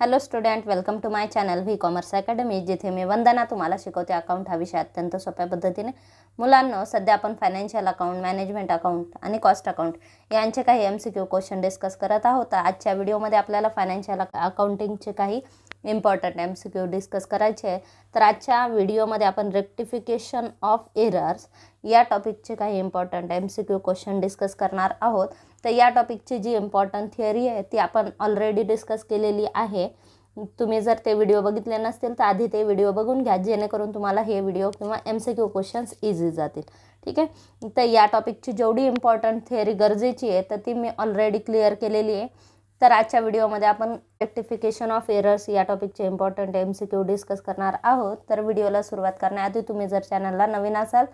Hello student, welcome to my channel V commerce academy, जिथे मी वंदना तुम्हाला शिकवते अकाउंट हा विषय अत्यंत सोप्या पद्धतीने. मुलांनो, सध्या आपण फायनान्शियल अकाउंट, मॅनेजमेंट अकाउंट आणि कॉस्ट अकाउंट यांचे काही MCQ क्वेश्चन डिस्कस करत आहोत. आजच्या व्हिडिओमध्ये आपल्याला फायनान्शियल अकाउंटिंगचे काही इम्पॉर्टंट MCQ डिस्कस करायचे आहे. तर आजच्या व्हिडिओमध्ये आपण रेक्टिफिकेशन ऑफ एरर्स या टॉपिकचे काही इम्पॉर्टंट MCQ क्वेश्चन डिस्कस करणार आहोत. तर या टॉपिकची जी इम्पॉर्टंट थिअरी आहे ती आपण ऑलरेडी डिस्कस केलेली आहे. तुम्ही जर ते व्हिडिओ बघितले नसतील तर आधी ते व्हिडिओ बघून घ्या, जेणेकरून तुम्हाला हे व्हिडिओ किंवा MCQ क्वेश्चन्स इझी जातील. ठीक आहे. तर या टॉपिकची जेवढी इम्पॉर्टंट थिअरी गरजेची आहे तर ती मी ऑलरेडी क्लिअर केलेली आहे. तर आजच्या व्हिडिओमध्ये आपण रेक्टिफिकेशन ऑफ एरर्स या टॉपिकचे इम्पॉर्टंट MCQ डिस्कस करणार आहोत. तर व्हिडिओला सुरुवात करण्याआधी तुम्ही जर चॅनलला नवीन असाल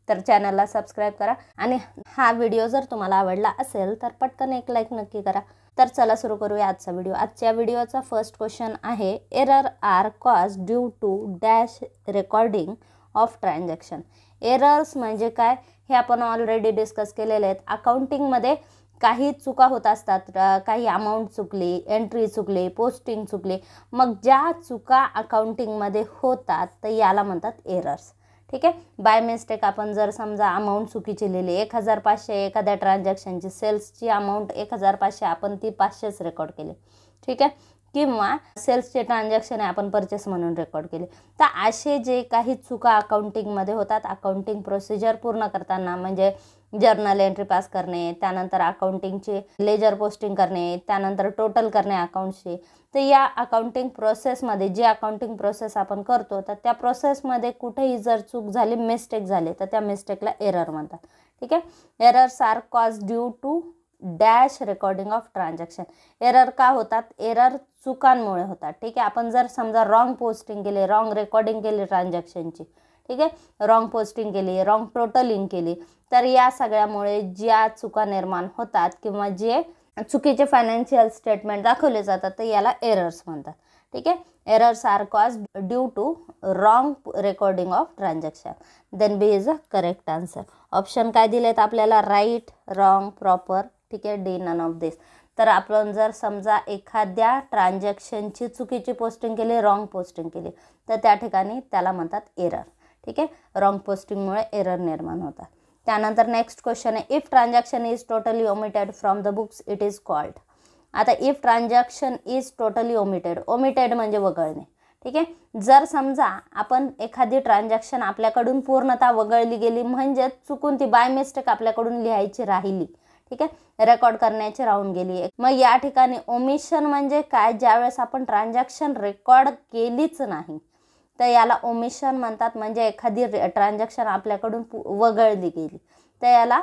तर चॅनलला सबस्क्राईब करा आणि हा व्हिडिओ जर तुम्हाला आवडला असेल तर पटकन एक लाईक नक्की करा. तर चला सुरू करूया आजचा व्हिडिओ. आजच्या व्हिडिओचा फर्स्ट क्वेश्चन आहे, error are cause due to dash recording of transaction. Errors म्हणजे काय हे आपण ऑलरेडी डिस्कस केलेले आहेत. अकाउंटिंगमध्ये काही चुका होत असतात, काही अमाऊंट चुकली, एंट्री चुकली, पोस्टिंग चुकली. मग ज्या चुका अकाउंटिंगमध्ये होतात तर याला म्हणतात एरर्स. ठीक आहे. बाय मिस्टेक आपण जर समजा अमाऊंट चुकीची लिहिली, 1500 एखाद्या ट्रान्झॅक्शनची सेल्सची अमाऊंट 1500, आपण ती 500च रेकॉर्ड केली. ठीक आहे. किंवा सेल्सचे ट्रान्झॅक्शन आहे आपण परचेस म्हणून रेकॉर्ड केले. तर असे जे काही चुका अकाउंटिंगमध्ये होतात, अकाउंटिंग प्रोसिजर पूर्ण करताना, म्हणजे जर्नल एंट्री पास करणे, त्यानंतर अकाउंटिंगचे लेजर पोस्टिंग करणे, त्यानंतर टोटल करणे अकाउंटचे. तर या अकाउंटिंग प्रोसेसमध्ये जी अकाउंटिंग प्रोसेस आपण करतो तर त्या प्रोसेसमध्ये कुठेही जर चूक झाली, मिस्टेक झाली तर त्या मिस्टेकला एरर म्हणतात. ठीक आहे. Errors are cause due to dash recording of transaction. Error का होतात? एरर चुकांमुळे होतात. ठीक आहे. आपण जर समजा रॉंग पोस्टिंग केली, रॉंग रेकॉर्डिंग केली ट्रान्झॅक्शनची, ठीक आहे, रॉंग पोस्टिंग केली, रॉंग टोटलिंग केली, तर या सगळ्यामुळे ज्या चुका निर्माण होतात किंवा जे चुकीचे फायनान्शियल स्टेटमेंट दाखवले जातात तर याला एरर्स म्हणतात. ठीक आहे. Errors are cause due to wrong recording of transaction. Then B is a correct answer. Option काय दिलेत आपल्याला? Right, wrong, proper. ठीक आहे. D none of this. तर आपण जर समजा एखाद्या ट्रान्झॅक्शनची चुकीची पोस्टिंग केली, रॉंग पोस्टिंग केली, तर त्या ठिकाणी त्याला म्हणतात एरर. ठीक आहे. रॉंग पोस्टिंगमुळे एरर निर्माण होतात. त्यानंतर नेक्स्ट क्वेश्चन आहे, if transaction is totally omitted from the books it is called. आता if transaction is totally omitted, omitted म्हणजे वगळणे. ठीक आहे. जर समजा आपण एखादी ट्रान्झॅक्शन आपल्याकडून पूर्णतः वगळली गेली, म्हणजे चुकून ती बाय मिस्टेक आपल्याकडून लिहायची राहिली, ठीक आहे, रेकॉर्ड करण्याची राहून गेली, मग या ठिकाणी ओमिशन म्हणजे काय? ज्यावेळेस आपण ट्रान्झॅक्शन रेकॉर्ड केलीच नाही तर याला ओमिशन म्हणतात. म्हणजे एखादी ट्रान्झॅक्शन आपल्याकडून वगळली गेली तर याला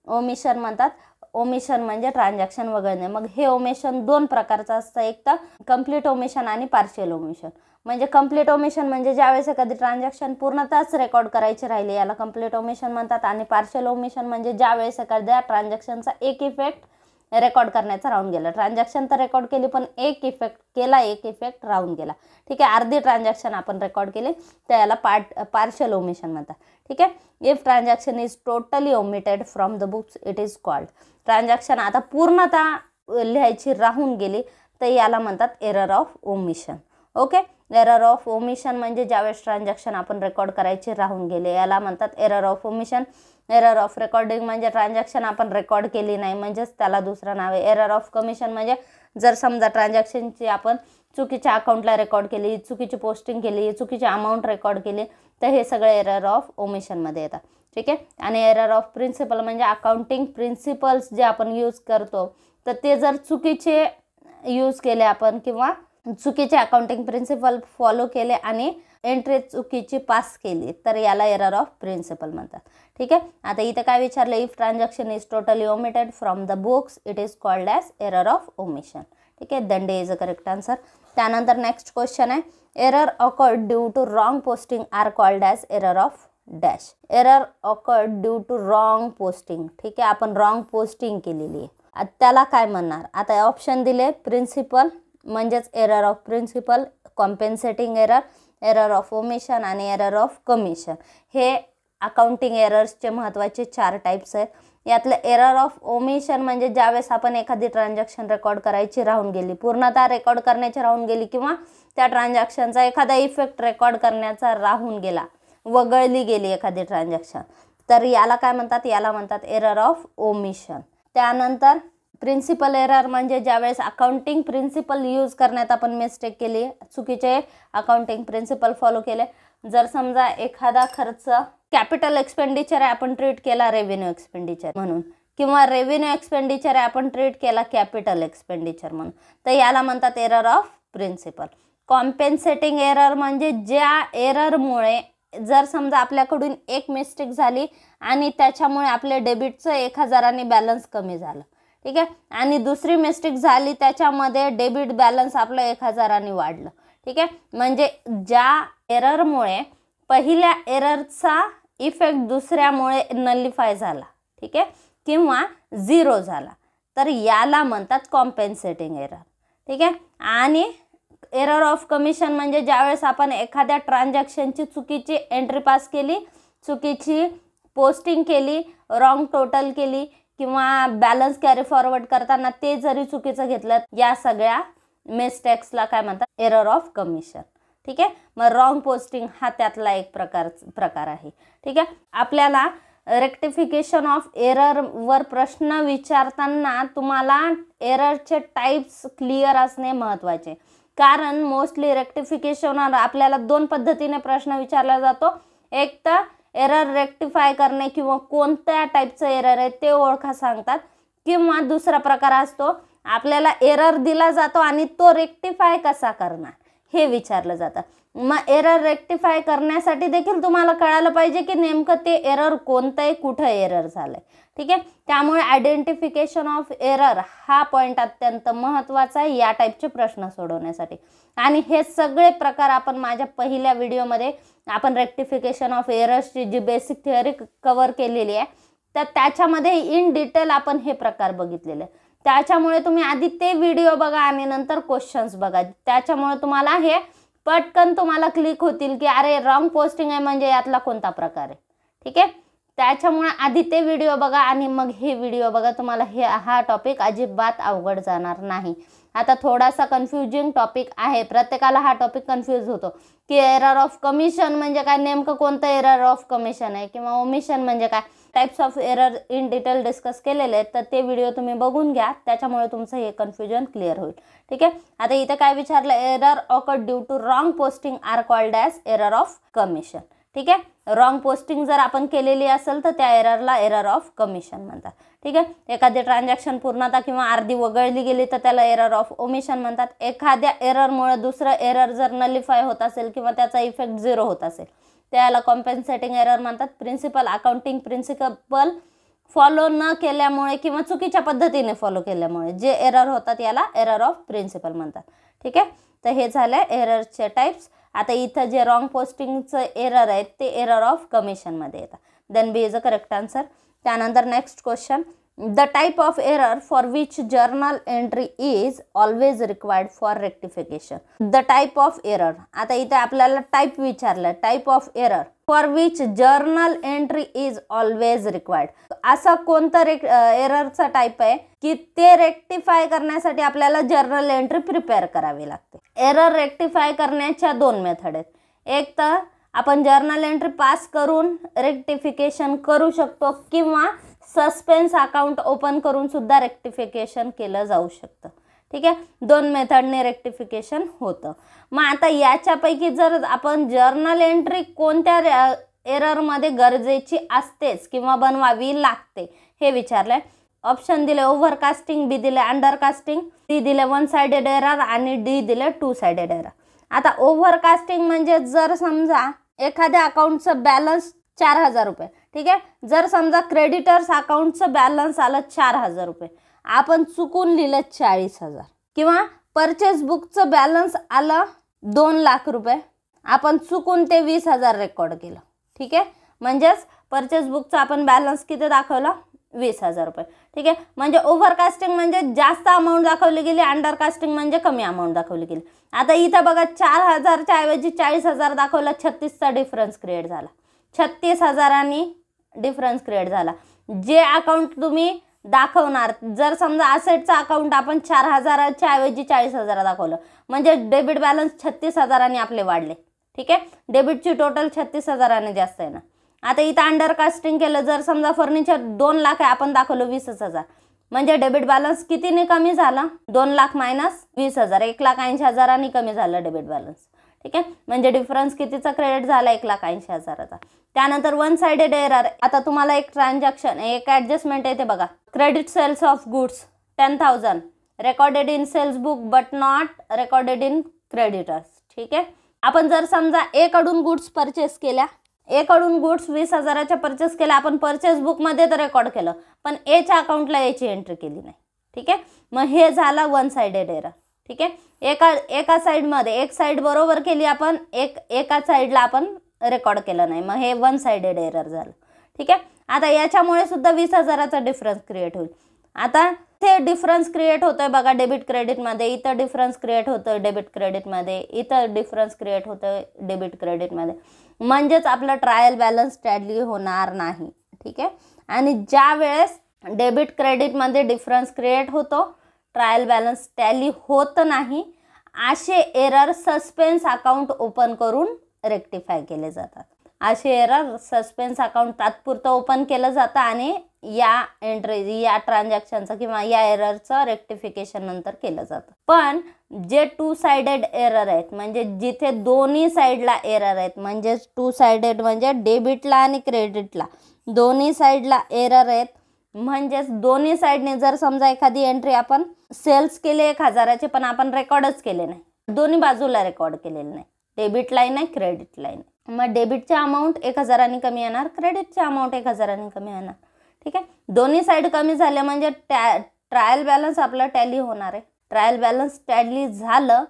ओमिशन म्हणतात. ओमिशन म्हणजे ट्रान्झॅक्शन वगळणे. मग हे ओमिशन दोन प्रकारचं असतं, एक तर कम्प्लीट ओमिशन आणि पार्शियल ओमिशन. म्हणजे कम्प्लीट ओमिशन म्हणजे ज्यावेळेस एखादी ट्रान्झॅक्शन पूर्णतःच रेकॉर्ड करायची राहिली याला कम्प्लीट ओमिशन म्हणतात. आणि पार्शियल ओमिशन म्हणजे ज्यावेळेस एखाद्या ट्रान्झॅक्शनचा एक इफेक्ट रेकॉर्ड करण्याचा राहून गेला. ट्रान्झॅक्शन तर रेकॉर्ड केली पण एक इफेक्ट राहून गेला. ठीक आहे. अर्धी ट्रान्झॅक्शन आपण रेकॉर्ड केली तर याला पार्शियल ओमिशन म्हणतात. ठीक आहे. If transaction is totally omitted from the books it is called. Transaction आता पूर्णतः लिहायची राहून गेली तर याला म्हणतात error of omission. Okay. Error of omission म्हणजे ज्यावेळेस ट्रान्झॅक्शन आपण रेकॉर्ड करायची राहून गेले याला म्हणतात error of omission. Error of recording म्हणजे ट्रान्झॅक्शन आपण रेकॉर्ड केली नाही, म्हणजेच त्याला दुसरं नाव आहे. एरर ऑफ कमिशन म्हणजे जर समजा ट्रान्झॅक्शनची आपण चुकीच्या अकाउंटला रेकॉर्ड केली, चुकीची पोस्टिंग केली, चुकीची अमाऊंट रेकॉर्ड केली, तर हे सगळे एरर ऑफ ओमिशनमध्ये येतात. ठीक आहे. आणि एरर ऑफ प्रिन्सिपल म्हणजे अकाउंटिंग प्रिन्सिपल्स जे आपण यूज करतो तर ते जर चुकीचे यूज केले आपण किंवा चुकीचे अकाउंटिंग प्रिन्सिपल फॉलो केले आणि एंट्री चुकीची पास केली तर याला एरर ऑफ प्रिन्सिपल म्हणतात. ठीक आहे. आता इथे काय विचारलं, if transaction is totally omitted from the books it is called as error of omission. ठीक आहे. Then D is a correct answer. त्यानंतर नेक्स्ट क्वेश्चन आहे, error occurred due to wrong posting are called as error of dash. Error occurred due to wrong posting. ठीक आहे. आपण wrong posting केलेली आहे त्याला काय म्हणणार? आता ऑप्शन दिले, प्रिन्सिपल म्हणजेच error of principle, compensating error, error of omission आणि एरर ऑफ कमिशन. हे अकाउंटिंग एरर्सचे महत्त्वाचे 4 टाईप्स आहेत. यातलं एरर ऑफ ओमिशन म्हणजे ज्यावेळेस आपण एखादी ट्रान्झॅक्शन रेकॉर्ड करायची राहून गेली, पूर्णतः रेकॉर्ड करण्याची राहून गेली, किंवा त्या ट्रान्झॅक्शनचा एखादा इफेक्ट रेकॉर्ड करण्याचा राहून गेला, वगळली गेली एखादी ट्रान्झॅक्शन, तर याला काय म्हणतात? याला म्हणतात एरर ऑफ ओमिशन. त्यानंतर प्रिन्सिपल एरर म्हणजे ज्यावेळेस अकाउंटिंग प्रिन्सिपल यूज करण्यात आपण मिस्टेक केली, चुकीचे अकाउंटिंग प्रिन्सिपल फॉलो केले. जर समजा एखादा खर्च कॅपिटल एक्सपेंडिचर आहे, आपण ट्रीट केला रेव्हेन्यू एक्सपेंडिचर म्हणून, किंवा रेव्हेन्यू एक्सपेंडिचर आहे, आपण ट्रीट केला कॅपिटल एक्सपेंडिचर म्हणून, तर याला म्हणतात error of principle. Compensating error म्हणजे ज्या एररमुळे जर समजा आपल्याकडून एक मिस्टेक झाली आणि त्याच्यामुळे आपले डेबिटचं 1000 बॅलन्स कमी झालं, ठीक आहे, आणि दुसरी मिस्टेक झाली त्याच्यामध्ये डेबिट बॅलन्स आपलं 1000 वाढलं, ठीक आहे, म्हणजे ज्या एररमुळे पहिल्या एररचा इफेक्ट दुसऱ्यामुळे नलिफाय झाला, ठीक आहे, किंवा 0 झाला, तर याला म्हणतात कॉम्पेन्सेटिंग एरर, ठीक आहे. आणि एरर ऑफ कमिशन म्हणजे ज्यावेळेस आपण एखाद्या ट्रान्झॅक्शनची चुकीची एंट्री पास केली, चुकीची पोस्टिंग केली, रॉंग टोटल केली, किंवा बॅलन्स कॅरी फॉरवर्ड करताना ते जरी चुकीचं घेतलं, या सगळ्या मिस्टेक्सला काय म्हणतात? एरर ऑफ कमिशन, ठीक आहे. मग रॉंग पोस्टिंग हा त्यातला एक प्रकार आहे, ठीक आहे. आपल्याला रेक्टिफिकेशन ऑफ एररवर प्रश्न विचारताना तुम्हाला एररचे टाइप्स क्लिअर असणे महत्त्वाचे, कारण मोस्टली रेक्टिफिकेशन आपल्याला 2 पद्धतीने प्रश्न विचारला जातो. एक तर एरर रेक्टिफाय करणे किंवा कोणत्या टाईपचं एरर आहे ते ओळखा सांगतात, किंवा दुसरा प्रकार असतो आपल्याला एरर दिला जातो आणि तो रेक्टिफाय कसा करणार हे विचारलं जातं. मग एरर रेक्टिफाय करण्यासाठी देखील तुम्हाला कळायला पाहिजे की नेमकं ते एरर कोणतं आहे, कुठं एरर झालंय, ठीक आहे. त्यामुळे आयडेंटिफिकेशन ऑफ एरर हा पॉईंट अत्यंत महत्त्वाचा आहे या टाईपचे प्रश्न सोडवण्यासाठी. आणि हे सगळे प्रकार आपण माझ्या पहिल्या व्हिडिओमध्ये आपण रेक्टिफिकेशन ऑफ एरर्सची जी बेसिक थिअरी कव्हर केलेली आहे, तर त्याच्यामध्ये इन डिटेल आपण हे प्रकार बघितलेले. त्याच्यामुळे तुम्ही आधी ते व्हिडिओ बघा आणि नंतर क्वेश्चन्स बघा, त्याच्यामुळे तुम्हाला हे पटकन तुम्हाला क्लिक होतील की अरे रॉंग पोस्टिंग आहे म्हणजे यातला कोणता प्रकार आहे, ठीक आहे. त्याच्यामुळे आधी ते व्हिडिओ बघा आणि मग हे व्हिडिओ बघा, तुम्हाला हा टॉपिक अजिबात अवघड जाणार नाही. आता थोडासा कन्फ्युजिंग टॉपिक आहे, प्रत्येकाला हा टॉपिक कन्फ्यूज होतो की एरर ऑफ कमिशन म्हणजे काय, नेमकं कोणतं एरर ऑफ कमिशन आहे, किंवा ओमिशन म्हणजे काय, types of error in detail discuss केलेले आहेत, तर ते व्हिडिओ तुम्ही बघून घ्या, त्याच्यामुळे तुमचं हे कन्फ्युजन क्लिअर होईल, ठीक आहे. आता इथे काय विचारलं, error occurred due to wrong posting are called as error of commission, ठीक आहे. रॉंग पोस्टिंग जर आपण केलेली असेल तर त्या एररला एरर ऑफ कमिशन म्हणतात, ठीक आहे. एखादी ट्रान्झॅक्शन पूर्णतः किंवा अर्धी वगळली गेली तर त्याला एरर ऑफ ओमिशन म्हणतात. एखाद्या एररमुळे दुसरं एरर जर नलिफाय होत असेल किंवा त्याचा इफेक्ट 0 होत असेल त्याला कॉम्पेन्सेटिंग एरर म्हणतात. प्रिन्सिपल अकाउंटिंग प्रिन्सिपल फॉलो न केल्यामुळे किंवा चुकीच्या पद्धतीने फॉलो केल्यामुळे जे एरर होतात याला एरर ऑफ प्रिन्सिपल म्हणतात, ठीक आहे. तर हे झालं एररचे टाइप्स. आता इथं जे रॉंग पोस्टिंगचं एरर आहे ते एरर ऑफ कमिशनमध्ये येतात. Then B is a correct answer. त्यानंतर next question, the type of error for which journal entry is always required for rectification. The type of error, आता इथे आपल्याला टाइप विचारलं, type of error for which journal entry is always required. असा कोणता एररचा type आहे की ते rectify करण्यासाठी आपल्याला जर्नल एंट्री प्रिपेअर करावी लागते. एरर रेक्टिफाय करण्याच्या 2 मेथड आहेत. एक तर आपण जर्नल एंट्री पास करून रेक्टिफिकेशन करू शकतो, किंवा सस्पेन्स अकाउंट ओपन करून सुद्धा रेक्टिफिकेशन केलं जाऊ शकतं, ठीक आहे. 2 मेथडने रेक्टिफिकेशन होतं. मग आता याच्यापैकी जर आपण जर्नल एंट्री कोणत्या एररमध्ये गरजेची असतेच किंवा बनवावी लागते हे विचारलंय. ऑप्शन दिले ओव्हरकास्टिंग, बी दिले अंडरकास्टिंग, सी दिले 1 साइडेड एरर आणि डी दिले 2 साइडेड एरर. आता ओव्हरकास्टिंग म्हणजे जर समजा एखाद्या अकाउंटचं बॅलन्स 4000 रुपये, ठीक आहे. जर समजा क्रेडिटर्स अकाउंटचं बॅलन्स आलं 4000 रुपये, आपण चुकून लिहिलं 40,000, किंवा परचेस बुकचं बॅलन्स आलं 2 लाख रुपये, आपण चुकून ते 20,000 रेकॉर्ड केलं, ठीक आहे. म्हणजेच परचेस बुकचं आपण बॅलन्स किती दाखवलं, 20,000 रुपये, ठीक आहे. म्हणजे ओव्हरकास्टिंग म्हणजे जास्त अमाऊंट दाखवली गेली, अंडरकास्टिंग म्हणजे कमी अमाऊंट दाखवली गेली. आता इथं बघा 4000च्या ऐवजी 40,000 दाखवलं, 36चा डिफरन्स क्रिएट झाला, 36,000 डिफरन्स क्रिएट झाला. जे अकाउंट तुम्ही दाखवणार, जर समजा असेटचं अकाउंट आपण 4,000च्या ऐवजी 40,000 दाखवलं म्हणजे डेबिट बॅलन्स 36,000 आपले वाढले. ठीक आहे, डेबिटची टोटल 36,000 जास्त आहे ना. आता इथं अंडरकास्टिंग केलं, जर समजा फर्निचर 2 लाख आहे, आपण दाखवलं 20,000 म्हणजे डेबिट बॅलन्स कितीने कमी झाला, 2 लाख मायनस 20,000, 1,80,000 कमी झालं डेबिट बॅलन्स. ठीक आहे, म्हणजे डिफरन्स कितीचा क्रेडिट झाला, 1,80,000. त्यानंतर वन साइडेड एरर. आता तुम्हाला एक ट्रान्झॅक्शन, एक ॲडजस्टमेंट येते बघा, credit sales of goods 10,000 recorded in sales book but not recorded in creditors. ठीक आहे, आपण जर समजा ए कडून गुड्स परचेस केल्या, ए कडून गुड्स 20,000च्या परचेस केल्या, आपण परचेस बुकमध्ये तर रेकॉर्ड केलं पण एच्या अकाउंटला याची एंट्री केली नाही. ठीक आहे, मग हे झालं वन साइडेड एरर. ठीक आहे, एका साईडमध्ये एक साईड बरोबर केली आपण, एका साईडला आपण रेकॉर्ड केलं नाही, मग हे वन साइडेड एरर झालं. ठीक आहे, आता याच्यामुळे सुद्धा 20,000चा डिफरन्स क्रिएट होईल. आता ते डिफरन्स क्रिएट होतोय बघा डेबिट क्रेडिटमध्ये, इथं डिफरन्स क्रिएट होतोय डेबिट क्रेडिटमध्ये, इथं डिफरन्स क्रिएट होतोय डेबिट क्रेडिटमध्ये, म्हणजेच आपलं ट्रायल बॅलन्स टॅली होणार नाही. ठीक आहे, आणि ज्या वेळेस डेबिट क्रेडिटमध्ये डिफरन्स क्रिएट होतो, ट्रायल बॅलन्स टॅली होत नाही, असे एरर सस्पेन्स अकाउंट ओपन करून रेक्टिफाय केले जातात. असे एरर सस्पेन्स अकाउंट तात्पुरतं ओपन केलं जातं आणि या एंट्री, या ट्रान्झॅक्शनचं किंवा या एररचं रेक्टिफिकेशन नंतर केलं जातं. पण जे 2 साइडेड एरर आहेत, म्हणजे जिथे दोन्ही साईडला एरर आहेत, म्हणजे 2 साइडेड म्हणजे डेबिटला आणि क्रेडिटला दोन्ही साईडला एरर आहेत, म्हणजेच दोन्ही साईडने जर समजा एखादी एंट्री आपण सेल्स केले 1,000चे पण आपण रेकॉर्डच केले नाही, दोन्ही बाजूला रेकॉर्ड केलेले नाही, डेबिट लाईन आहे क्रेडिट लाईन, मग डेबिटचे अमाऊंट 1,000 कमी येणार, क्रेडिटचे अमाऊंट 1,000 कमी येणार. ठीक आहे, दोन्ही साईड कमी झाले म्हणजे ट्रायल बॅलन्स आपलं टॅली होणार आहे. ट्रायल बॅलन्स टॅली झालं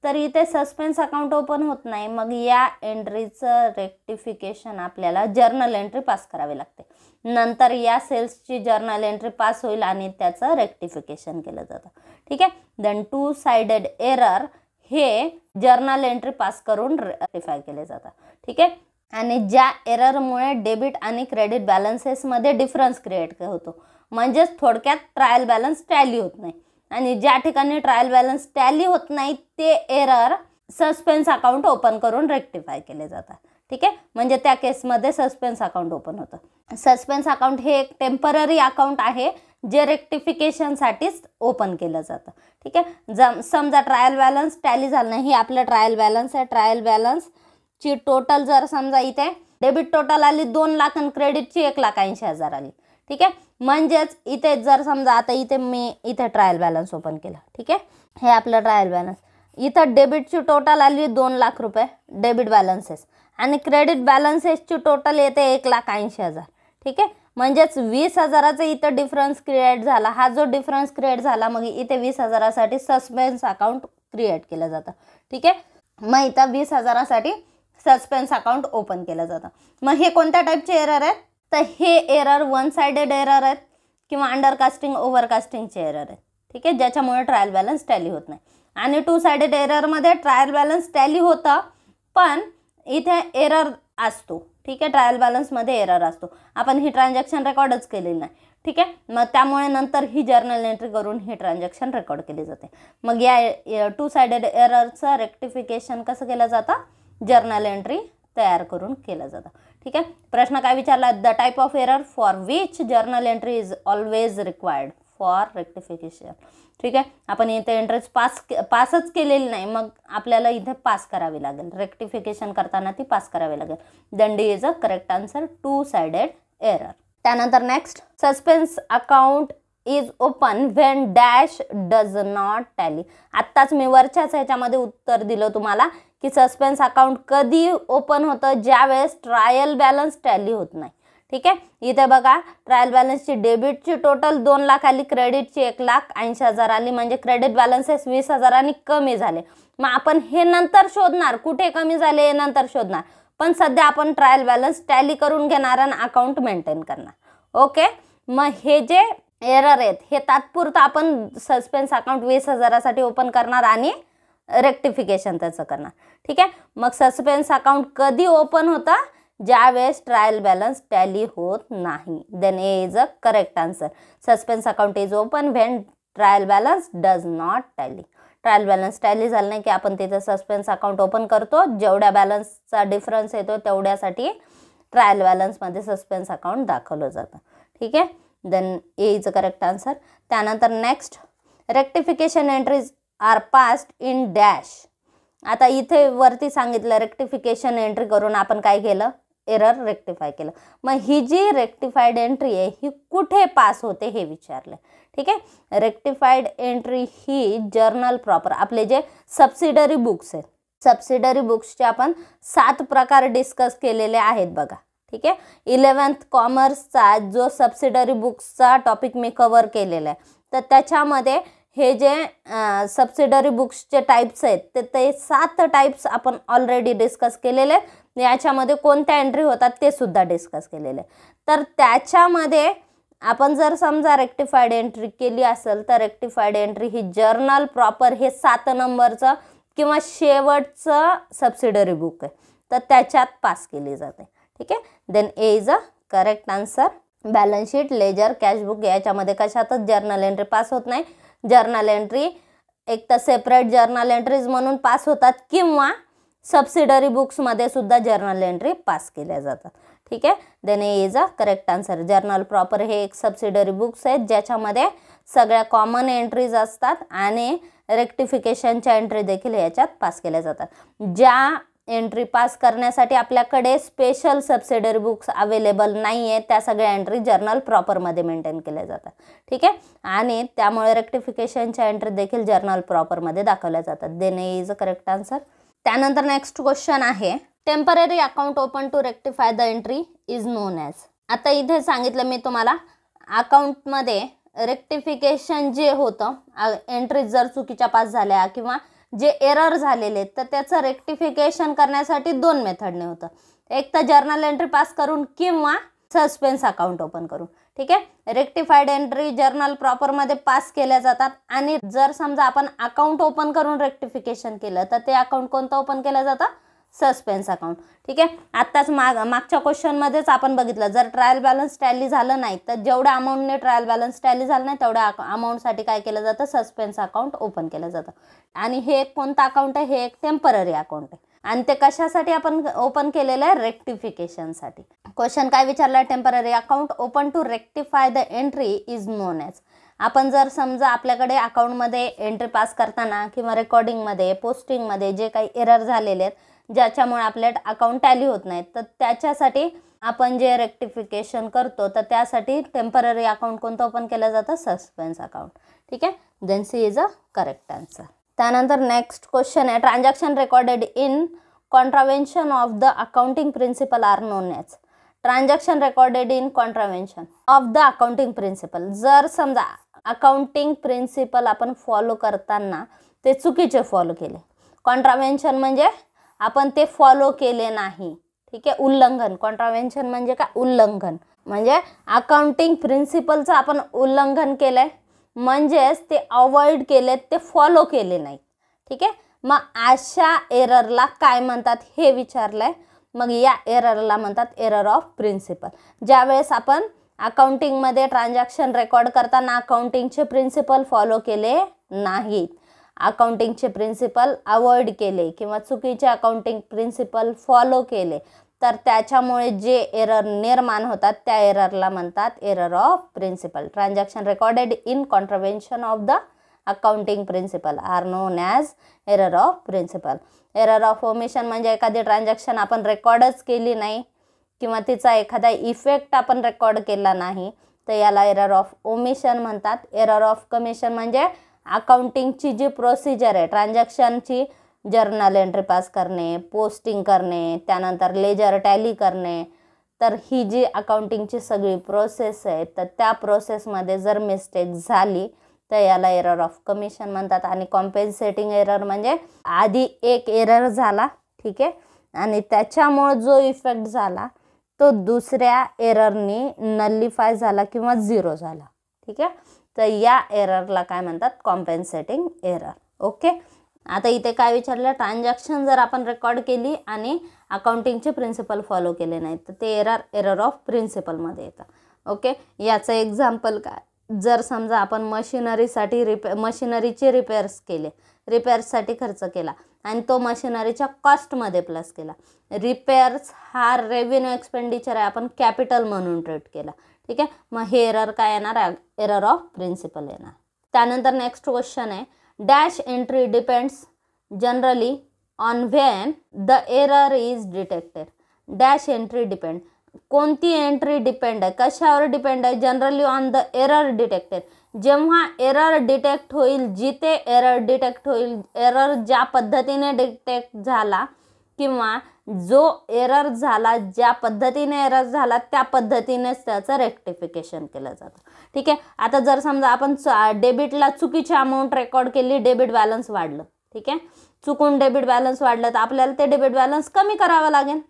तर इथे सस्पेन्स अकाउंट ओपन होत नाही, मग या एंट्रीचं रेक्टिफिकेशन आपल्याला जर्नल एंट्री पास करावी लागते. नंतर या सेल्सची जर्नल एंट्री पास होईल आणि त्याचं रेक्टिफिकेशन केलं जातं. ठीक आहे, देन 2 साइडेड एरर हे जर्नल एंट्री पास करून रेक्टिफाय केले जातात. ठीक आहे, आणि ज्या एररमुळे डेबिट आणि क्रेडिट बॅलन्सेसमध्ये डिफरन्स क्रिएट होतो, म्हणजेच थोडक्यात ट्रायल बॅलन्स टॅली होत नाही, आणि ज्या ठिकाणी ट्रायल बॅलन्स टॅली होत नाही ते एरर सस्पेन्स अकाउंट ओपन करून रेक्टिफाय केले जातात. ठीक आहे, म्हणजे त्या केसमध्ये सस्पेन्स अकाउंट ओपन होतं. सस्पेन्स अकाउंट हे एक टेम्पररी अकाउंट आहे जे रेक्टिफिकेशनसाठीच ओपन केलं जातं. ठीक आहे, समजा ट्रायल बॅलन्स टॅली झालं नाही, हे आपलं ट्रायल बॅलन्स आहे. ट्रायल बॅलन्सची टोटल जर समजा इथे डेबिट टोटल आली 2 लाख आणि क्रेडिटची 1,80,000 आली. ठीक आहे, म्हणजेच इथे जर समजा आता इथे मी इथे ट्रायल बॅलन्स ओपन केला. ठीक आहे, हे आपलं ट्रायल बॅलन्स, इथं डेबिटची टोटल आली 2 लाख रुपये डेबिट बॅलन्सेस आणि क्रेडिट बॅलन्सेसची टोटल येते 1,80,000. ठीक आहे, म्हणजेच 20,000चा इथं डिफरन्स क्रिएट झाला. हा जो डिफरन्स क्रिएट झाला मग इथे 20,000साठी सस्पेन्स अकाउंट क्रिएट केलं जातं. ठीक आहे, मग इथं 20,000साठी सस्पेन्स अकाउंट ओपन केलं जातं. मग हे कोणत्या टाईपचे एरर आहेत, तर हे एरर वन साइडेड एरर आहेत किंवा अंडरकास्टिंग ओव्हरकास्टिंगचे एरर आहेत. ठीक आहे, ज्याच्यामुळे ट्रायल बॅलन्स टॅली होत नाही. आणि 2 साइडेड एररमध्ये ट्रायल बॅलन्स टॅली होतं पण इथे एरर असतो. ठीक आहे, ट्रायल बॅलन्समध्ये एरर असतो, आपण ही ट्रान्झॅक्शन रेकॉर्डच केलेली नाही. ठीक आहे, मग त्यामुळे नंतर ही जर्नल एंट्री करून ही ट्रान्झॅक्शन रेकॉर्ड केली जाते. मग या 2 साइडेड एररचं रेक्टिफिकेशन कसं केलं जातं, जर्नल एंट्री तयार करून केलं जातं. ठीक आहे, प्रश्न काय विचारला, the type of error for which journal entry is always required for rectification. ठीक आहे, आपण इथे एंट्रीज पासच केलेली नाही, मग आपल्याला इथे पास करावी लागेल, रेक्टिफिकेशन करताना ती पास करावी लागेल. Then D is a correct answer, 2 sided error. त्यानंतर next, suspense account is open when dash does not tally. आत्ताच मी वरच्याच ह्याच्यामध्ये उत्तर दिलं तुम्हाला की सस्पेन्स अकाउंट कधी ओपन होतं, ज्यावेळेस ट्रायल बॅलन्स टॅली होत नाही. ठीक आहे, इथे बघा ट्रायल बॅलन्सची डेबिटची टोटल 2 लाख आली, क्रेडिटची 1,80,000 आली, म्हणजे क्रेडिट बॅलन्सेस 20,000 कमी झाले. मग आपण हे नंतर शोधणार, कुठे कमी झाले हे नंतर शोधणार, पण सध्या आपण ट्रायल बॅलन्स टॅली करून घेणार आणि अकाउंट मेंटेन करणार. ओके, मग हे जे एरर आहेत हे तात्पुरतं आपण सस्पेन्स अकाउंट 20,000साठी ओपन करणार आणि रेक्टिफिकेशन त्याचं करणार. ठीक आहे, मग सस्पेन्स अकाउंट कधी ओपन होतं, ज्यावेळेस ट्रायल बॅलन्स टॅली होत नाही. Then A is a correct answer. Suspense account is open when trial balance does not tally. Trial balance tally झालं नाही की आपण तिथे सस्पेन्स अकाउंट ओपन करतो. जेवढ्या बॅलन्सचा डिफरन्स येतो तेवढ्यासाठी ट्रायल बॅलन्समध्ये सस्पेन्स अकाउंट दाखवलं जातं. ठीक आहे. Then A is a correct answer. त्यानंतर next, rectification entries are passed in dash. आता इथे वरती सांगितलं रेक्टिफिकेशन एंट्री करून आपण काय केलं, एरर रेक्टिफाय केलं. मग ही जी रेक्टिफाईड एंट्री आहे ही कुठे पास होते हे विचारलं. ठीक आहे. रेक्टिफाईड एंट्री ही जर्नल प्रॉपर, आपले जे सबसिडरी बुक्स आहेत, सबसिडरी बुक्सचे आपण 7 प्रकार डिस्कस केलेले आहेत बघा. ठीक आहे. 11th कॉमर्सचा जो सबसिडरी बुक्सचा टॉपिक मी कव्हर केलेला आहे, तर त्याच्यामध्ये हे जे सबसिडरी बुक्सचे टाईप्स आहेत ते 7 टाईप्स आपण ऑलरेडी डिस्कस केलेले आहेत. याच्यामध्ये कोणत्या एंट्री होतात ते सुद्धा डिस्कस केलेले. तर त्याच्यामध्ये आपण जर समजा रेक्टिफाईड एंट्री केली असेल तर रेक्टिफाईड एंट्री ही जर्नल प्रॉपर हे 7 नंबरचं किंवा शेवटचं सबसिडरी बुक आहे, तर त्याच्यात पास केली जाते. ठीक आहे. Then A is a correct answer. Balance sheet, ledger, cashbook याच्यामध्ये कशातच जर्नल एंट्री पास होत नाही. जर्नल एंट्री एक तर सेपरेट जर्नल एंट्रीज म्हणून पास होतात किंवा सबसिडरी बुक्समध्ये सुद्धा जर्नल एंट्री पास केल्या जातात. ठीक आहे. Then A is a correct answer. Journal proper हे एक सबसिडरी बुक्स आहेत ज्याच्यामध्ये सगळ्या कॉमन एंट्रीज असतात आणि रेक्टिफिकेशनच्या एंट्री देखील याच्यात पास केल्या जातात. ज्या एंट्री पास करण्यासाठी आपल्याकडे स्पेशल सबसिडरी बुक्स अवेलेबल नाही आहे त्या सगळ्या एंट्री जर्नल प्रॉपरमध्ये मेंटेन केल्या जातात. ठीक आहे. आणि त्यामुळे रेक्टिफिकेशनच्या एंट्री देखील जर्नल प्रॉपरमध्ये दाखवल्या जातात. Then A is a correct answer. त्यानंतर नेक्स्ट क्वेश्चन आहे, temporary account open to rectify the entry is known as. आता इथे सांगितलं मी तुम्हाला अकाउंटमध्ये रेक्टिफिकेशन जे होतं, एंट्रीज जर चुकीच्या पास झाल्या किंवा जे एरर झालेले तर त्याचं रेक्टिफिकेशन करण्यासाठी 2 मेथडने होतं. एक तर जर्नल एंट्री पास करून किंवा सस्पेन्स अकाउंट ओपन करून. ठीक आहे. रेक्टिफाईड एंट्री जर्नल प्रॉपरमध्ये पास केल्या जातात आणि जर समजा आपण अकाउंट ओपन करून रेक्टिफिकेशन केलं तर ते अकाउंट कोणतं ओपन केलं जातं, सस्पेन्स अकाउंट. ठीक आहे. आत्ताच मागच्या क्वेश्चनमध्येच आपण बघितलं, जर ट्रायल बॅलन्स टॅली झालं नाही तर जेवढ्या अमाऊंटने ट्रायल बॅलन्स टॅली झालं नाही तेवढ्या अमाऊंटसाठी काय केलं जातं, सस्पेन्स अकाउंट ओपन केलं जातं. आणि हे कोणतं अकाउंट आहे, हे एक टेम्पररी अकाउंट आहे आणि ते कशासाठी आपण ओपन केलेलं आहे, रेक्टिफिकेशनसाठी. क्वेश्चन काय विचारला, temporary account open to rectify the entry is known as. आपण जर समजा आपल्याकडे अकाउंटमध्ये एंट्री पास करताना किंवा रेकॉर्डिंगमध्ये, पोस्टिंगमध्ये जे काही एरर झालेले आहेत ज्याच्यामुळे आपल्या अकाउंट टॅली होत नाहीत, तर त्याच्यासाठी आपण जे रेक्टिफिकेशन करतो तर त्यासाठी टेम्पररी अकाउंट कोणतं ओपन केलं जातं, सस्पेन्स अकाउंट. ठीक आहे. Then C is a correct answer. त्यानंतर नेक्स्ट क्वेश्चन आहे, transaction recorded in contravention of the accounting principle are known as. Transaction recorded in contravention of the accounting principle. जर समजा accounting principal आपण follow करताना ते चुकीचे फॉलो केले, कॉन्ट्राव्हेन्शन म्हणजे आपण ते फॉलो केले नाही. ठीक आहे. उल्लंघन, कॉन्ट्राव्हेन्शन म्हणजे काय, उल्लंघन. म्हणजे अकाउंटिंग प्रिन्सिपलचं आपण उल्लंघन केलं आहे म्हणजेच ते अवॉइड केलेत, ते फॉलो केले नाही. ठीक आहे. मग अशा एररला काय म्हणतात हे विचारलं आहे. मग या एररला म्हणतात एरर ऑफ प्रिन्सिपल. ज्यावेळेस आपण अकाउंटिंगमध्ये ट्रान्झॅक्शन रेकॉर्ड करताना अकाउंटिंगचे प्रिन्सिपल फॉलो केले नाहीत, अकाउंटिंगचे प्रिन्सिपल अवॉइड केले किंवा चुकीचे अकाउंटिंग प्रिन्सिपल फॉलो केले तर त्याच्यामुळे जे एरर निर्माण होतात त्या एररला म्हणतात error of principle. Transaction recorded in contravention of the accounting principle are known as error of principle. Error of omission म्हणजे एखादी ट्रान्झॅक्शन आपण रेकॉर्डच केली नाही किंवा तिचा एखादा इफेक्ट आपण रेकॉर्ड केला नाही तर याला एरर ऑफ ओमिशन म्हणतात. एरर ऑफ कमिशन म्हणजे अकाउंटिंगची जी प्रोसिजर आहे, ट्रान्झॅक्शनची जर्नल एंट्री पास करणे, पोस्टिंग करणे, त्यानंतर लेजर टॅली करणे, तर ही जी अकाउंटिंगची सगळी प्रोसेस आहे तर त्या प्रोसेसमध्ये जर मिस्टेक झाली तर याला एरर ऑफ कमिशन म्हणतात. आणि कॉम्पेन्सेटिंग एरर म्हणजे आधी एक एरर झाला, ठीक आहे, आणि त्याच्यामुळे जो इफेक्ट झाला तो दुसऱ्या एररनी नलिफाय झाला किंवा 0 झाला. ठीक आहे. तर या एररला काय म्हणतात, कॉम्पेन्सेटिंग एरर. ओके. आता इथे काय विचारलं, ट्रान्झॅक्शन जर आपण रेकॉर्ड केली आणि अकाउंटिंगचे प्रिन्सिपल फॉलो केले नाहीत तर ते एरर ऑफ प्रिन्सिपलमध्ये येतं. ओके, याचं एक्झाम्पल काय, जर समजा आपण मशिनरीचे रिपेअर्स केले, रिपेअर्ससाठी खर्च केला आणि तो मशिनरीच्या कॉस्टमध्ये प्लस केला. रिपेअर्स हा रेव्हेन्यू एक्सपेंडिचर आहे, आपण कॅपिटल म्हणून ट्रीट केला. ठीक आहे, मग हे एरर काय येणार, एरर ऑफ प्रिन्सिपल येणार. त्यानंतर नेक्स्ट क्वेश्चन आहे, dash entry depends generally on when the error is detected. Dash entry depend, कोणती एंट्री डिपेंड आहे, कशावर डिपेंड आहे, generally on the error detected. जेव्हा एरर डिटेक्ट होईल, जिथे एरर डिटेक्ट होईल, एरर ज्या पद्धतीने डिटेक्ट झाला किंवा जो एरर झाला, ज्या पद्धतीने एरर झाला त्या पद्धतीनेच त्याचं रेक्टिफिकेशन केलं जातं. ठीक आहे, आता जर समजा आपण डेबिटला चुकीची अमाऊंट रेकॉर्ड केली, डेबिट बॅलन्स वाढलं. ठीक आहे, चुकून डेबिट बॅलन्स वाढलं तर आपल्याला ते डेबिट बॅलन्स कमी करावं लागेल.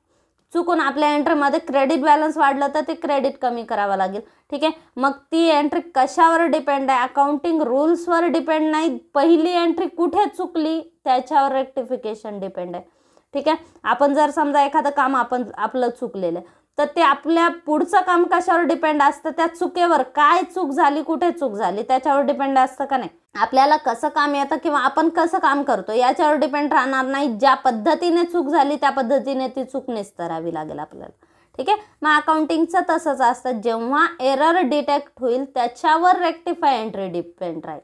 चुकून आपल्या एंट्रीमध्ये क्रेडिट बॅलन्स वाढलं तर ते क्रेडिट कमी करावं लागेल. ठीक आहे, मग ती एंट्री कशावर डिपेंड आहे, अकाउंटिंग रूल्सवर डिपेंड नाही, पहिली एंट्री कुठे चुकली त्याच्यावर रेक्टिफिकेशन डिपेंड आहे. ठीक आहे, आपण जर समजा एखादं काम आपलं चुकलेलं आहे तर ते आपल्या पुढचं काम कशावर डिपेंड असतं, त्या चुकीवर, काय चूक झाली, कुठे चूक झाली त्याच्यावर डिपेंड असतं का नाही. आपल्याला कसं काम येतं किंवा आपण कसं काम करतो याच्यावर डिपेंड राहणार नाही, ज्या पद्धतीने चूक झाली त्या पद्धतीने ती चूक निस्तरावी लागेल आपल्याला. ठीक आहे, मग अकाउंटिंगचं तसंच असतं, जेव्हा एरर डिटेक्ट होईल त्याच्यावर रेक्टिफाय एंट्री डिपेंड राहील.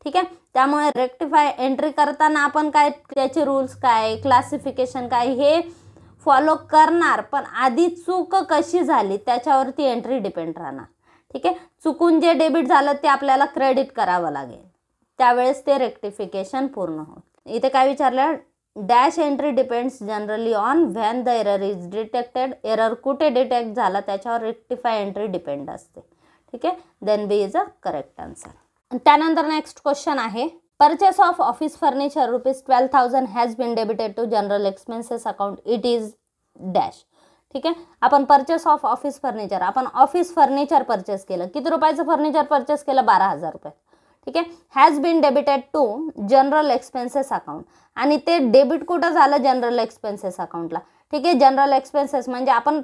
ठीक आहे, त्यामुळे रेक्टिफाय एंट्री करताना आपण काय, त्याचे रूल्स काय, क्लासिफिकेशन काय हे फॉलो करणार, पण आधी चूक कशी झाली त्याच्यावरती एंट्री डिपेंड राहणार. ठीक आहे, चुकून जे डेबिट झालं ते आपल्याला क्रेडिट करावं लागेल, त्यावेळेस ते रेक्टिफिकेशन पूर्ण होईल. इथे काय विचारलं, dash entry depends generally on when the error is detected. Error कुठे डिटेक्ट झाला त्याच्यावर रेक्टिफाय एंट्री डिपेंड असते. ठीक आहे, then B is a correct answer. त्यानंतर नेक्स्ट क्वेश्चन आहे, purchase of office furniture ₹12,000 has been debited to general expenses account. It is dash. ठीक आहे, आपण पर्चेस ऑफ ऑफिस फर्निचर, आपण ऑफिस फर्निचर परचेस केलं, किती रुपयाचं फर्निचर परचेस केलं, 12,000 रुपये. ठीक आहे, has been debited to general expenses account, आणि ते डेबिट कुठं झालं, जनरल एक्सपेन्सेस अकाउंटला. ठीक आहे, जनरल एक्सपेन्सेस म्हणजे आपण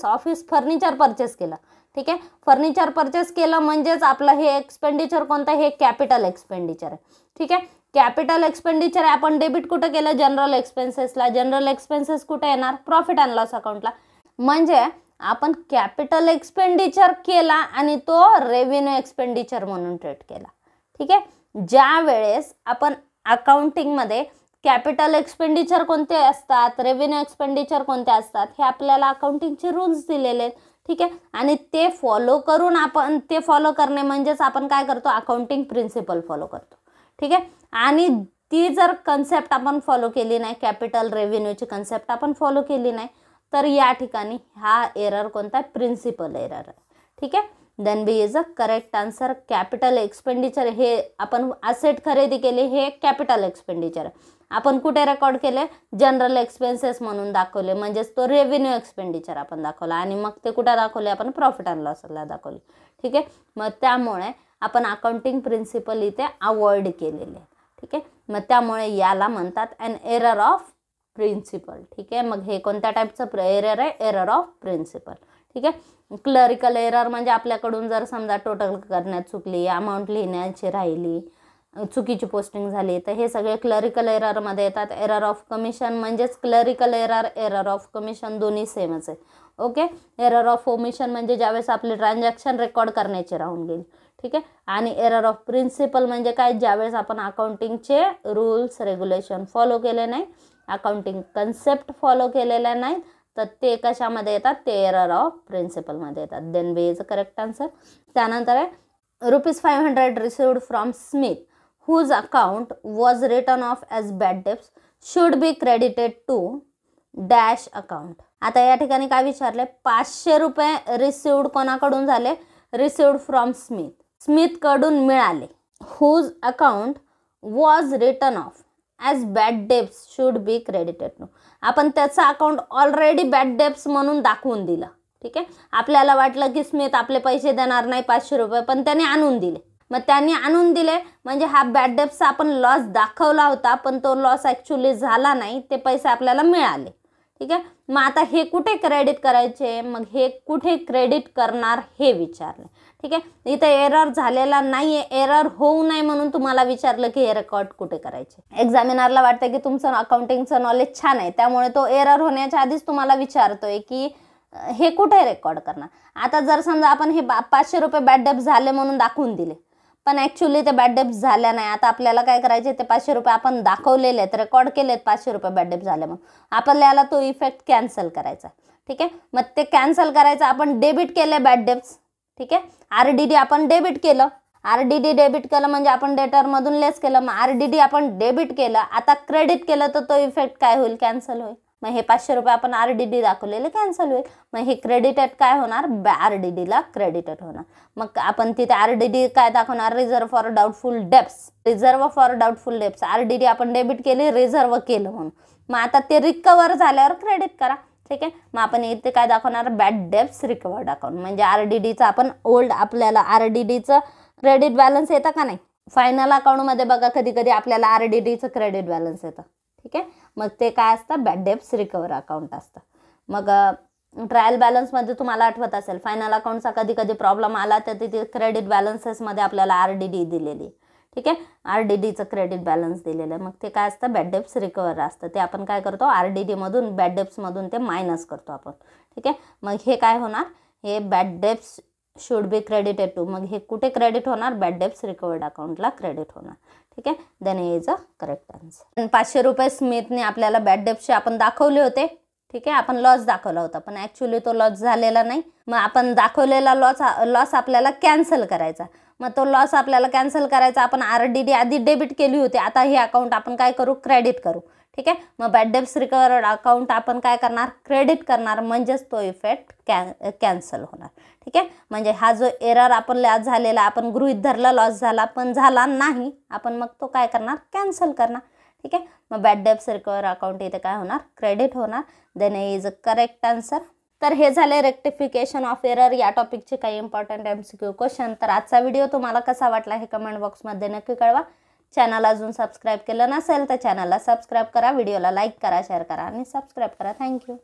ऑफिस फर्निचर परचेस केलं. ठीक आहे, फर्निचर परचेस केलं म्हणजेच आपलं हे एक्सपेंडिचर कोणतं, हे कॅपिटल एक्सपेंडिचर आहे. ठीक आहे, कॅपिटल एक्सपेंडिचर आहे, आपण डेबिट कुठं केलं, जनरल एक्सपेन्सेसला. जनरल एक्सपेन्सेस कुठे येणार, प्रॉफिट अँड लॉस अकाउंटला. म्हणजे आपण कॅपिटल एक्सपेंडिचर केला आणि तो रेव्हेन्यू एक्सपेंडिचर म्हणून ट्रीट केला. ठीक आहे, ज्या वेळेस आपण अकाउंटिंगमध्ये कॅपिटल एक्सपेंडिचर कोणते असतात, रेव्हेन्यू एक्सपेंडिचर कोणते असतात, हे आपल्याला अकाउंटिंगचे रूल्स दिलेले आहेत. ठीक आहे, आणि ते फॉलो करून आपण ते फॉलो करणे म्हणजेच आपण काय करतो, अकाउंटिंग प्रिन्सिपल फॉलो करतो. ठीक आहे, आणि ती जर कन्सेप्ट आपण फॉलो केली नाही, कॅपिटल रेव्हेन्यूची कन्सेप्ट आपण फॉलो केली नाही, तर या ठिकाणी हा एरर कोणता आहे, प्रिन्सिपल एरर आहे. ठीक आहे, then B is a correct answer. Capital expenditure हे आपण असेट खरेदी केले, हे कॅपिटल एक्सपेंडिचर आहे. आपण कुठे रेकॉर्ड केले, जनरल एक्सपेन्सेस म्हणून दाखवले, म्हणजेच तो रेव्हेन्यू एक्सपेंडिचर आपण दाखवला, आणि मग ते कुठे दाखवले, आपण प्रॉफिट अँड लॉसला दाखवले. ठीक आहे, मग त्यामुळे आपण अकाउंटिंग प्रिन्सिपल इथे अवॉइड केलेले. ठीक आहे, मग त्यामुळे याला म्हणतात अन एरर ऑफ प्रिन्सिपल. ठीक आहे, मग हे कोणत्या टाईपचं एरर आहे, एरर ऑफ प्रिन्सिपल. ठीक आहे, क्लरिकल एरर म्हणजे आपल्याकडून जर समजा टोटल करण्यात चुकली, अमाऊंट लिहिण्याची राहिली, चुकीची पोस्टिंग झाली, तर हे सगळे क्लरिकल एररमध्ये येतात. एरर ऑफ कमिशन म्हणजेच clerical error, error of commission दोन्ही सेमच आहे. ओके, एरर ऑफ ओमिशन म्हणजे ज्यावेळेस आपली ट्रान्झॅक्शन रेकॉर्ड करण्याची राहून गेली. ठीक आहे, आणि एरर ऑफ प्रिन्सिपल म्हणजे काय, ज्यावेळेस आपण अकाउंटिंगचे रूल्स रेग्युलेशन फॉलो केले नाही, अकाउंटिंग कन्सेप्ट फॉलो केलेला नाही, तर ते कशामध्ये येतात, ते एरर ऑफ प्रिन्सिपलमध्ये येतात. Then B is a correct answer. त्यानंतर आहे ₹500 received from Smith whose account was written off as bad debts should be credited to dash account. आता या ठिकाणी काय विचारले, ₹500 रिसिव्ड कोणाकडून झाले, रिसिव्ड फ्रॉम स्मिथ, स्मिथ कडून मिळाले. whose account was written off as bad debts should be credited to. आपण त्याचं अकाउंट ऑलरेडी बॅड डेब्ट्स म्हणून दाखवून दिलं. ठीक आहे, आपल्याला वाटलं की स्मिथ आपले पैसे देणार नाही ₹500, पण त्याने आणून दिले. मग त्यांनी आणून दिले म्हणजे हा बॅड डेब्टचा आपण लॉस दाखवला होता, पण तो लॉस ॲक्च्युली झाला नाही, ते पैसे आपल्याला मिळाले. ठीक आहे. मग आता हे कुठे क्रेडिट करायचे, मग हे कुठे क्रेडिट करणार हे विचारलं. ठीक आहे. इथं एरर झालेला नाही आहे, एरर होऊ नये म्हणून तुम्हाला विचारलं की हे रेकॉर्ड कुठे करायचे. एक्झामिनरला वाटतं की तुमचं अकाउंटिंगचं नॉलेज छान आहे, त्यामुळे तो एरर होण्याच्या आधीच तुम्हाला विचारतोय की हे कुठे रेकॉर्ड करणार. आता जर समजा आपण हे 500 रुपये बॅड डेब्ट झाले म्हणून दाखवून दिले, पण ॲक्च्युली ते बॅड डेब्ट झाल्या नाही. आता आपल्याला काय करायचे, ते 500 रुपये आपण दाखवलेले आहेत, रेकॉर्ड केलेत 500 रुपये बॅड डेब्ट झाले म्हणून, आपल्याला तो इफेक्ट कॅन्सल करायचा. ठीक आहे. मग ते कॅन्सल करायचं, आपण डेबिट केले बॅड डेब्ट्स. ठीक आहे. RDD आपण डेबिट केलं, RDD डेबिट केलं म्हणजे आपण डेटरमधून लेस केलं, मग RDD आपण डेबिट केलं. आता क्रेडिट केलं तर तो इफेक्ट काय होईल, कॅन्सल होईल. मग हे 500 रुपये आपण RDD दाखवलेले कॅन्सल होईल. मग हे क्रेडिटेड काय होणार, RDDला क्रेडिटेड होणार. मग आपण तिथे RDD काय दाखवणार, reserve for doubtful debts. Reserve for doubtful debts, RDD आपण डेबिट केली, रिझर्व केलं म्हणून. मग आता ते रिकवर झाल्यावर क्रेडिट करा. ठीक आहे. मग आपण इथे काय दाखवणार, बॅड डेब्ट्स रिकवर्ड अकाउंट. म्हणजे RDDचं आपण ओल्ड, आपल्याला RDDचं क्रेडिट बॅलन्स येतं का नाही, फायनल अकाउंटमध्ये बघा कधी कधी आपल्याला RDDचं क्रेडिट बॅलन्स येतं. ठीक आहे. मग ते काय असतं, बॅड डेब्ट्स रिकवर अकाउंट असतं. मग ट्रायल बॅलन्समध्ये तुम्हाला आठवत असेल, फायनल अकाउंटचा कधी कधी प्रॉब्लेम आला तर तिथे क्रेडिट बॅलन्सेसमध्ये आपल्याला RDD दिलेली. ठीक आहे. RDDचं क्रेडिट बॅलन्स दिलेलं आहे. मग ते काय असतं, बॅड डेब्ट्स रिकवर असतं. ते आपण काय करतो, RDDमधून बॅड डेब्ट्समधून ते मायनस करतो आपण. ठीक आहे. मग हे काय होणार, हे bad debts should be credited to. मग हे कुठे क्रेडिट होणार, बॅड डेब्ट्स रिकवर्ड अकाउंटला क्रेडिट होणार. ठीक आहे. Then is a correct answer. 500 रुपये स्मिथने आपल्याला बॅड डेब्टचे आपण दाखवले होते. ठीक आहे. आपण लॉस दाखवला होता, पण ॲक्च्युली तो लॉस झालेला नाही. मग आपण दाखवलेला लॉस आपल्याला कॅन्सल करायचा. मग तो लॉस आपल्याला कॅन्सल करायचा, आपण RDD आधी डेबिट केली होती, आता हे अकाउंट आपण काय करू, क्रेडिट करू. ठीक आहे. मग बॅड डेब्ट्स रिकवर्ड अकाउंट आपण काय करणार, क्रेडिट करणार, म्हणजेच तो इफेक्ट कॅन्सल होणार. ठीक आहे. म्हणजे हा जो एरर आपल्याला झालेला, आपण गृहीत धरला लॉस झाला, पण झाला नाही, आपण मग तो काय करणार, कॅन्सल करणार. ठीक आहे. मग बॅड डेब्ट्स रिकवर अकाउंट इथे काय होणार, क्रेडिट होणार. Then is a correct answer. तर हे झाले रेक्टिफिकेशन ऑफ एरर या टॉपिकचे काही इम्पॉर्टंट MCQ क्वेश्चन. तर आजचा व्हिडिओ तुम्हाला कसा वाटला हे कमेंट बॉक्समध्ये नक्की कळवा. चॅनल अजून सबस्क्राईब केलं नसेल तर चॅनलला सबस्क्राईब करा, व्हिडिओला लाईक करा, शेअर करा आणि सबस्क्राईब करा. थँक्यू.